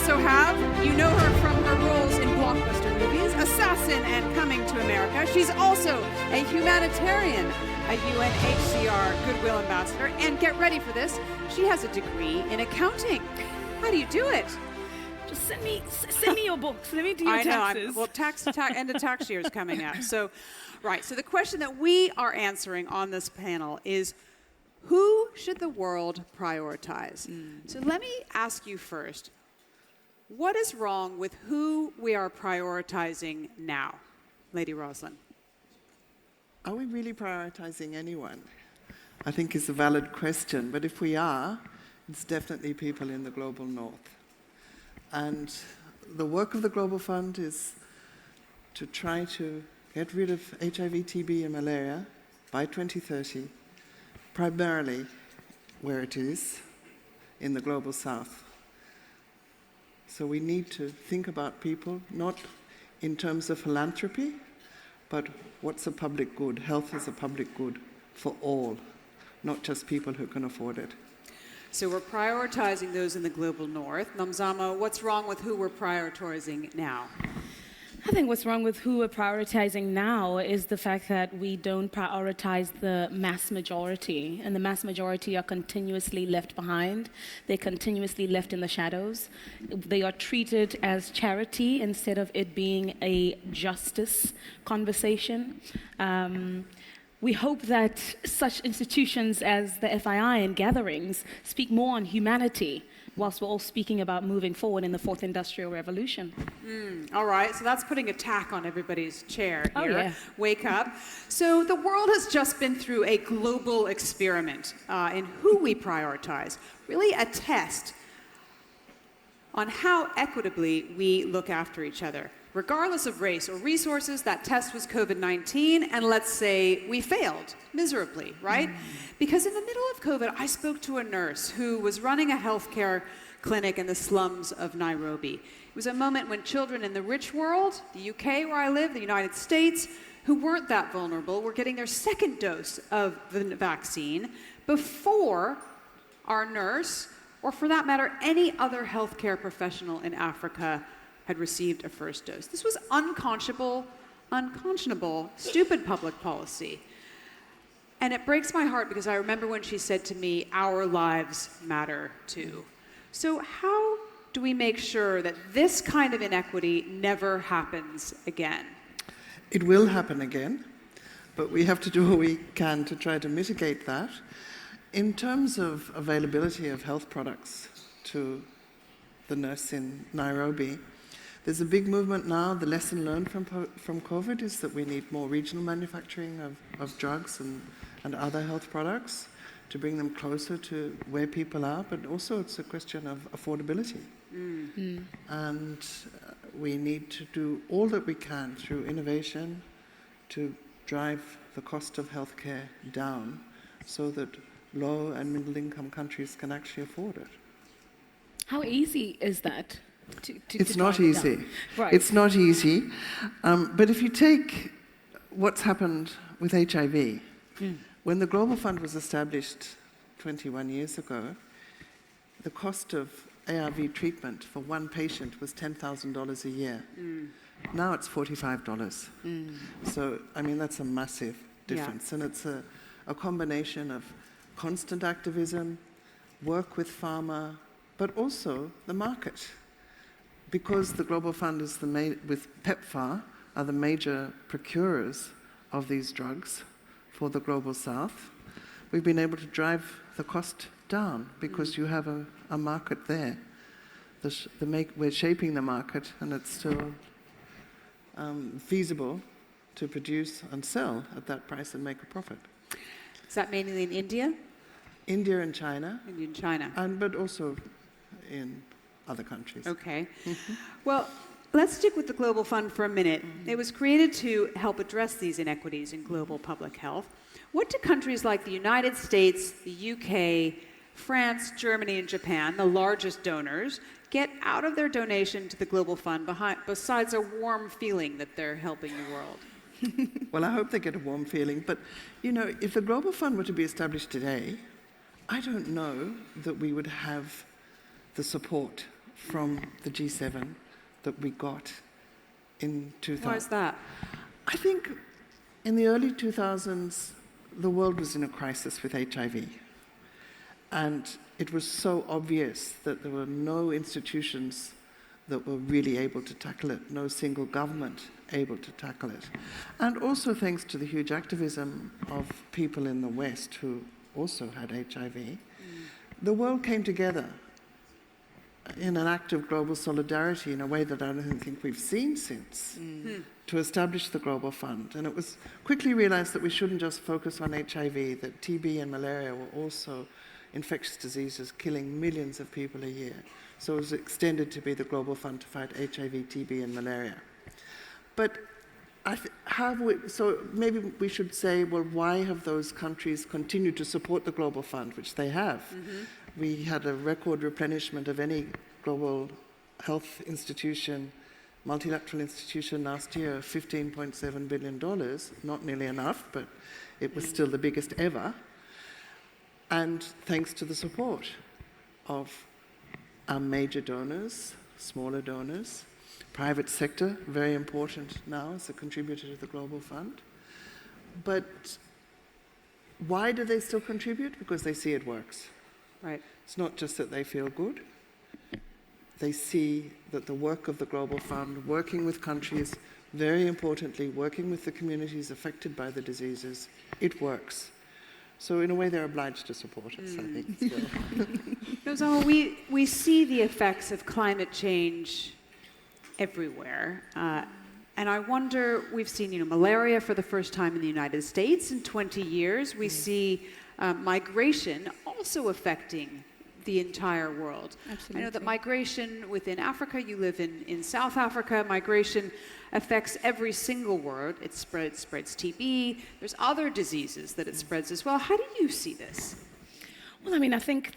also have, you know her from her roles in blockbuster movies, Assassin and Coming to America. She's also a humanitarian, a UNHCR Goodwill Ambassador, and get ready for this, she has a degree in accounting. How do you do it? Just send me your books. Let me do your taxes. Well, end of tax year is coming up. So, right. So the question that we are answering on this panel is, who should the world prioritize? So let me ask you first, what is wrong with who we are prioritizing now? Lady Roslyn. Are we really prioritizing anyone? I think it's a valid question, but if we are, it's definitely people in the global north. And the work of the Global Fund is to try to get rid of HIV, TB, and malaria by 2030, primarily where it is, in the global south. So we need to think about people, not in terms of philanthropy, but what's a public good? Health is a public good for all, not just people who can afford it. So we're prioritizing those in the global north. Nomzamo, what's wrong with who we're prioritizing now? I think what's wrong with who we're prioritizing now is the fact that we don't prioritize the mass majority, and the mass majority are continuously left behind. They're continuously left in the shadows. They are treated as charity instead of it being a justice conversation. We hope that such institutions as the FII and gatherings speak more on humanity, whilst we're all speaking about moving forward in the fourth industrial revolution. All right, so that's putting a tack on everybody's chair here. Oh, yeah. Wake up. So the world has just been through a global experiment in who we prioritize, really a test on how equitably we look after each other. Regardless of race or resources, that test was COVID-19, and let's say we failed miserably, right? Because in the middle of COVID, I spoke to a nurse who was running a healthcare clinic in the slums of Nairobi. It was a moment when children in the rich world, the UK where I live, the United States, who weren't that vulnerable, were getting their second dose of the vaccine before our nurse, or for that matter, any other healthcare professional in Africa had received a first dose. This was unconscionable, stupid public policy. And it breaks my heart because I remember when she said to me, our lives matter too. So how do we make sure that this kind of inequity never happens again? It will happen again, but we have to do what we can to try to mitigate that. In terms of availability of health products to the nurse in Nairobi, there's a big movement now. The lesson learned from COVID is that we need more regional manufacturing of drugs and other health products to bring them closer to where people are, but also it's a question of affordability. And we need to do all that we can through innovation to drive the cost of healthcare down so that low and middle income countries can actually afford it. How easy is that? It's not easy. Right. It's not easy. But if you take what's happened with HIV, when the Global Fund was established 21 years ago, the cost of ARV treatment for one patient was $10,000 a year. Now it's $45. So, I mean, that's a massive difference. Yeah. And it's a combination of constant activism, work with pharma, but also the market. Because the Global Fund is with PEPFAR are the major procurers of these drugs for the Global South, we've been able to drive the cost down because you have a market there. We're shaping the market, and it's still feasible to produce and sell at that price and make a profit. Is that mainly in India? India and China. India and China. But also in other countries. Okay. Well, let's stick with the Global Fund for a minute. It was created to help address these inequities in global public health. What do countries like the United States, the UK, France, Germany, and Japan, the largest donors, get out of their donation to the Global Fund besides a warm feeling that they're helping the world? Well, I hope they get a warm feeling. But, you know, if the Global Fund were to be established today, I don't know that we would have the support from the G7 that we got in 2000. Why is that? I think in the early 2000s, the world was in a crisis with HIV. And it was so obvious that there were no institutions that were really able to tackle it, no single government able to tackle it. And also thanks to the huge activism of people in the West who also had HIV, the world came together in an act of global solidarity in a way that I don't think we've seen since, to establish the Global Fund. And it was quickly realized that we shouldn't just focus on HIV, that TB and malaria were also infectious diseases killing millions of people a year. So it was extended to be the Global Fund to fight HIV, TB, and malaria. But so maybe we should say, well, why have those countries continued to support the Global Fund, which they have? We had a record replenishment of any global health institution, multilateral institution last year, $15.7 billion. Not nearly enough, but it was still the biggest ever. And thanks to the support of our major donors, smaller donors, private sector, very important now as a contributor to the Global Fund. But why do they still contribute? Because they see it works. Right. It's not just that they feel good. They see that the work of the Global Fund, working with countries, very importantly, working with the communities affected by the diseases, it works. So in a way, they're obliged to support us, I think. So we see the effects of climate change everywhere. And I wonder, we've seen malaria for the first time in the United States in 20 years. We see migration also affecting the entire world. Absolutely. I know that migration within Africa, you live in South Africa, migration affects every single world. It spreads TB. There's other diseases that it spreads as well. How do you see this? Well, I mean, I think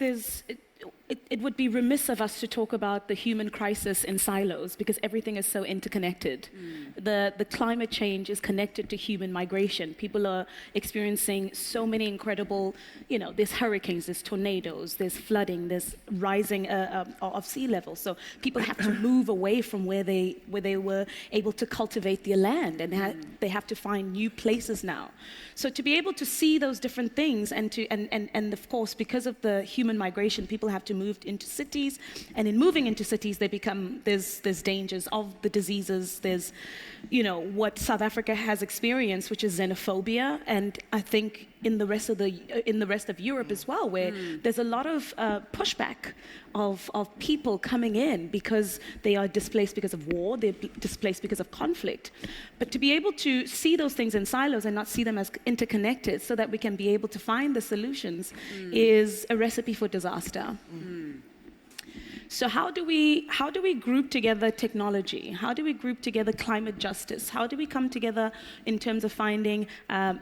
it would be remiss of us to talk about the human crisis in silos because everything is so interconnected. The climate change is connected to human migration. People are experiencing so many incredible, there's hurricanes, there's tornadoes, there's flooding, there's rising of sea level. So people have to move away from where they were able to cultivate their land, and they have to find new places now. So to be able to see those different things and of course, because of the human migration, people have to move into cities, and in moving into cities, there's dangers of the diseases. There's, what South Africa has experienced, which is xenophobia, and I think in the rest of Europe as well, where there's a lot of pushback of people coming in because they are displaced because of war, they're displaced because of conflict. But to be able to see those things in silos and not see them as interconnected so that we can be able to find the solutions is a recipe for disaster. So how do we group together technology? How do we group together climate justice? How do we come together in terms of finding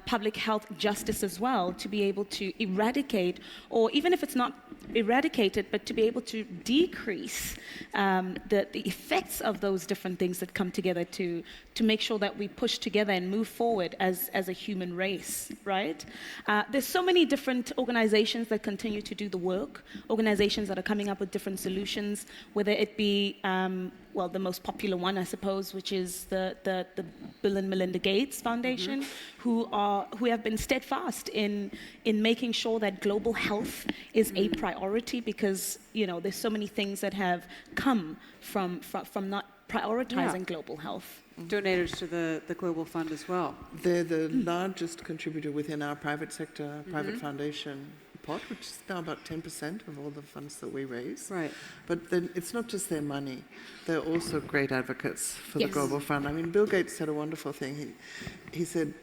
public health justice as well to be able to eradicate, or even if it's not eradicated, but to be able to decrease the effects of those different things that come together to make sure that we push together and move forward as a human race, right? There's so many different organizations that continue to do the work, organizations that are coming up with different solutions, whether it be, the most popular one, I suppose, which is the Bill and Melinda Gates Foundation, who have been steadfast in making sure that global health is a priority, because there's so many things that have come from not prioritizing global health. Donators to the Global Fund as well. They're the largest contributor within our private sector, private foundation pot, which is now about 10% of all the funds that we raise. Right. But then it's not just their money. They're also great advocates for the Global Fund. I mean, Bill Gates said a wonderful thing. He said,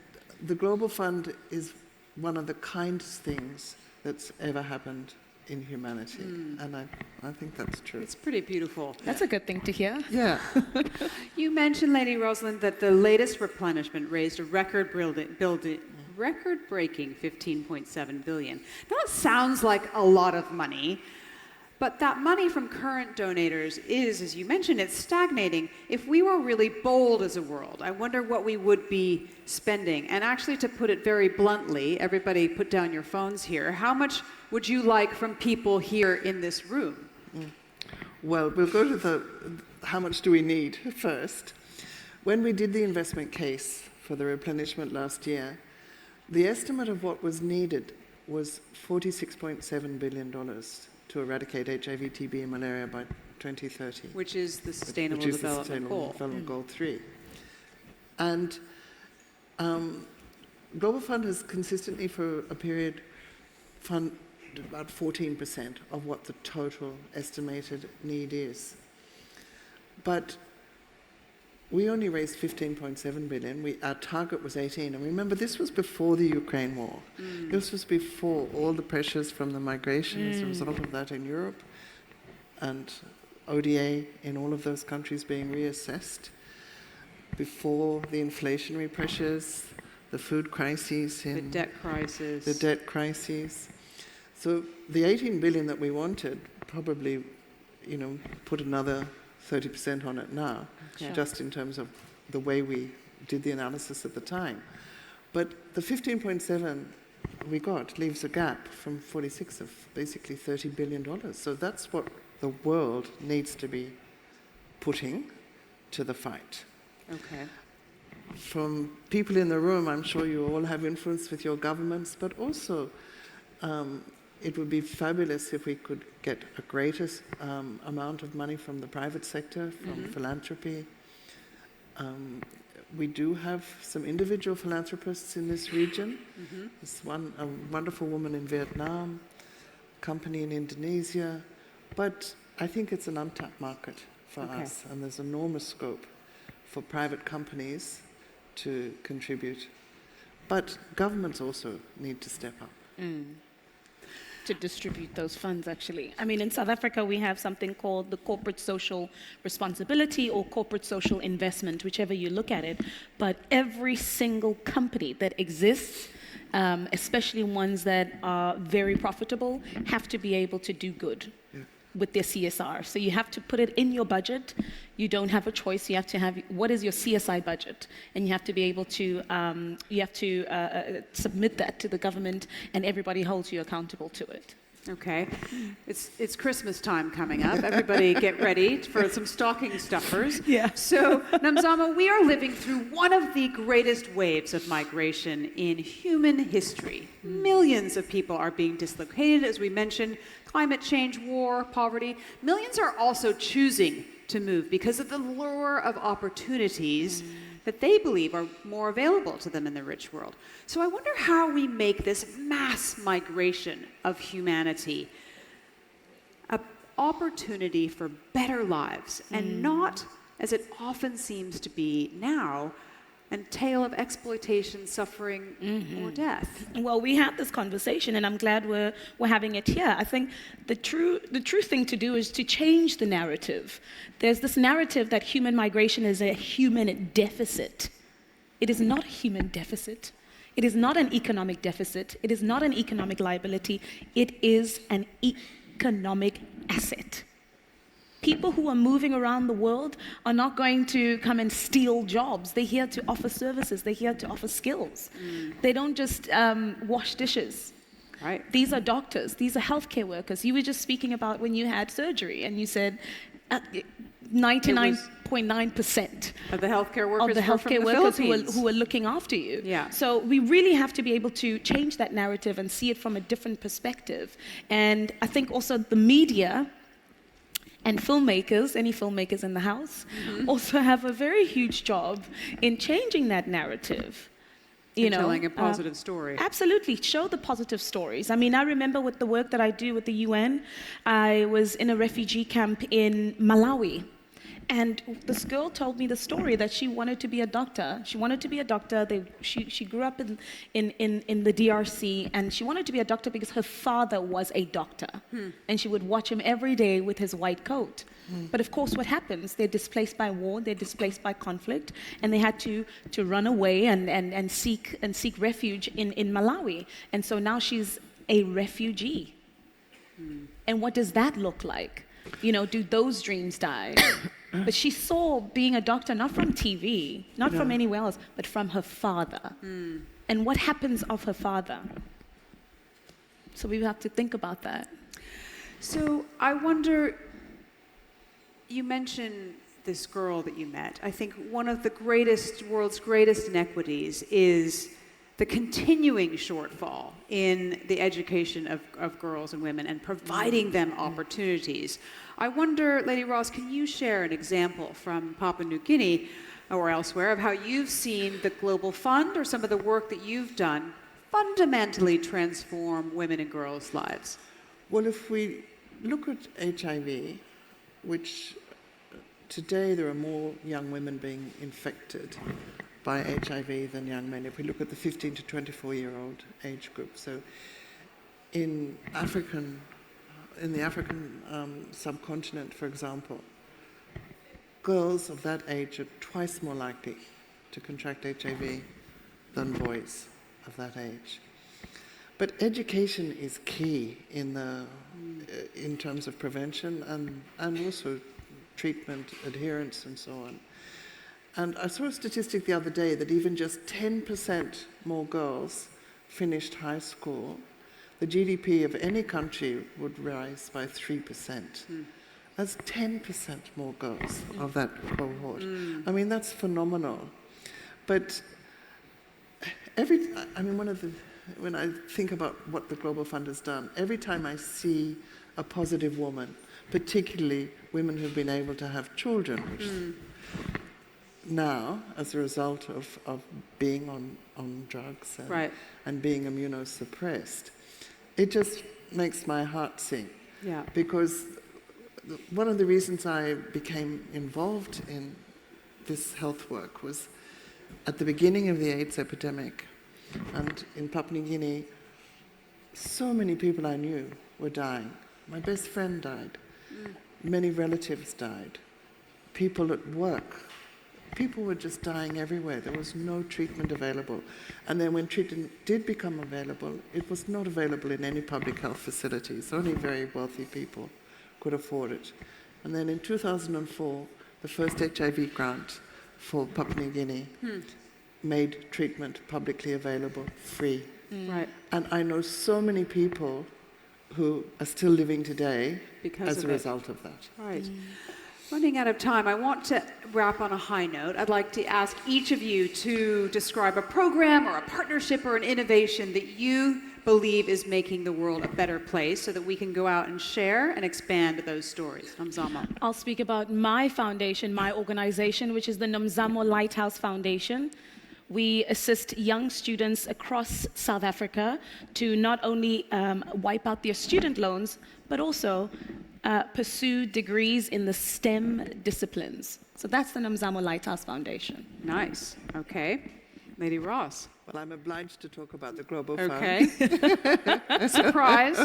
the Global Fund is one of the kindest things that's ever happened in humanity. And I think that's true. It's pretty beautiful. That's a good thing to hear. Yeah. You mentioned, Lady Roslyn, that the latest replenishment raised a record-breaking $15.7 billion. Now, that sounds like a lot of money, but that money from current donators is, as you mentioned, it's stagnating. If we were really bold as a world, I wonder what we would be spending. And actually, to put it very bluntly, everybody put down your phones here, how much would you like from people here in this room? Well, we'll go to the how much do we need first. When we did the investment case for the replenishment last year, the estimate of what was needed was $46.7 billion to eradicate HIV, TB, and malaria by 2030. Which is the Sustainable which is the Development Sustainable Goal. Development Goal 3. And Global Fund has consistently for a period funded about 14% of what the total estimated need is. But we only raised 15.7 billion. Our target was 18. And remember, this was before the Ukraine war. This was before all the pressures from the migration as a result of that in Europe and ODA in all of those countries being reassessed, before the inflationary pressures, the food crises, The debt crisis. the debt crises. So the 18 billion that we wanted probably, put another 30% on it now, Okay. just in terms of the way we did the analysis at the time. But the 15.7 we got leaves a gap from 46 of basically $30 billion. So that's what the world needs to be putting to the fight. Okay. From people in the room, I'm sure you all have influence with your governments, but also it would be fabulous if we could get a greater amount of money from the private sector, from philanthropy. We do have some individual philanthropists in this region. There's a wonderful woman in Vietnam, company in Indonesia, but I think it's an untapped market for us, and there's enormous scope for private companies to contribute. But governments also need to step up. To distribute those funds, actually. I mean, in South Africa, we have something called the corporate social responsibility or corporate social investment, whichever you look at it. But every single company that exists, especially ones that are very profitable, have to be able to do good with their CSR. So you have to put it in your budget. You don't have a choice. You have to have, what is your CSI budget? And you have to be able to, submit that to the government, and everybody holds you accountable to it. Okay. It's Christmas time coming up. Everybody get ready for some stocking stuffers. Yeah. So, Nomzamo, we are living through one of the greatest waves of migration in human history. Millions of people are being dislocated, as we mentioned, climate change, war, poverty. Millions are also choosing to move because of the lure of opportunities that they believe are more available to them in the rich world. So I wonder how we make this mass migration of humanity an opportunity for better lives, and not, as it often seems to be now, a tale of exploitation, suffering, or death. Well, we had this conversation, and I'm glad we're having it here. I think the true thing to do is to change the narrative. There's this narrative that human migration is a human deficit. It is not a human deficit. It is not an economic deficit. It is not an economic liability. It is an economic asset. People who are moving around the world are not going to come and steal jobs. They're here to offer services. They're here to offer skills. They don't just wash dishes. Right. These are doctors. These are healthcare workers. You were just speaking about when you had surgery, and you said 99.9% Of the healthcare workers, of the were from healthcare the workers Philippines. who are looking after you. Yeah. So we really have to be able to change that narrative and see it from a different perspective. And I think also the media and filmmakers, any filmmakers in the house, also have a very huge job in changing that narrative. Telling a positive story. Absolutely. Show the positive stories. I mean, I remember with the work that I do with the UN, I was in a refugee camp in Malawi. And this girl told me the story that she wanted to be a doctor. She wanted to be a doctor. She grew up in the DRC, and she wanted to be a doctor because her father was a doctor. And she would watch him every day with his white coat. But of course, what happens? They're displaced by war, they're displaced by conflict, and they had to run away and seek refuge in Malawi. And so now she's a refugee. And what does that look like? Do those dreams die? But she saw being a doctor not from TV, not from anywhere else, but from her father. And what happens of her father? So we have to think about that. So I wonder, you mentioned this girl that you met. I think one of the world's greatest inequities is the continuing shortfall in the education of girls and women and providing them opportunities. I wonder, Lady Ross, can you share an example from Papua New Guinea or elsewhere of how you've seen the Global Fund or some of the work that you've done fundamentally transform women and girls' lives? Well, if we look at HIV, which today there are more young women being infected by HIV than young men, if we look at the 15 to 24-year-old age group. So in the African subcontinent, for example, girls of that age are twice more likely to contract HIV than boys of that age. But education is key in terms of prevention and also treatment, adherence, and so on. And I saw a statistic the other day that even just 10% more girls finished high school, the GDP of any country would rise by 3%. That's 10% more girls of that cohort. I mean, that's phenomenal. But when I think about what the Global Fund has done, every time I see a positive woman, particularly women who've been able to have children, which now, as a result of being on drugs and being immunosuppressed, it just makes my heart sing. Yeah. Because one of the reasons I became involved in this health work was at the beginning of the AIDS epidemic, and in Papua New Guinea, so many people I knew were dying. My best friend died. Many relatives died. People at work. People were just dying everywhere. There was no treatment available. And then when treatment did become available, it was not available in any public health facilities. Only very wealthy people could afford it. And then in 2004, the first HIV grant for Papua New Guinea made treatment publicly available, free. Right. And I know so many people who are still living today as a result of that. Right. Running out of time, I want to wrap on a high note. I'd like to ask each of you to describe a program or a partnership or an innovation that you believe is making the world a better place so that we can go out and share and expand those stories. Nomzamo. I'll speak about my foundation, my organization, which is the Nomzamo Lighthouse Foundation. We assist young students across South Africa to not only wipe out their student loans, but also pursue degrees in the STEM disciplines. So that's the Nomzamo Lighthouse Foundation. Nice. Okay. Lady Ross. Well, I'm obliged to talk about the Global Fund. Okay. Surprise.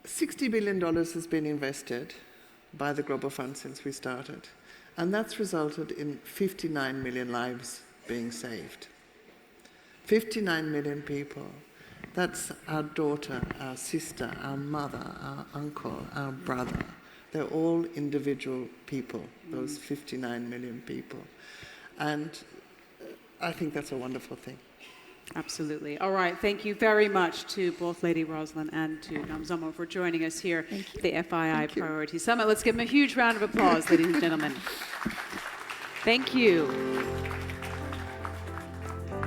$60 billion has been invested by the Global Fund since we started. And that's resulted in 59 million lives being saved. 59 million people. That's our daughter, our sister, our mother, our uncle, our brother. They're all individual people, those 59 million people. And I think that's a wonderful thing. Absolutely. All right. Thank you very much to both Lady Roslyn and to Nomzamo for joining us here at the FII Priority Summit. Let's give them a huge round of applause, ladies and gentlemen. Thank you.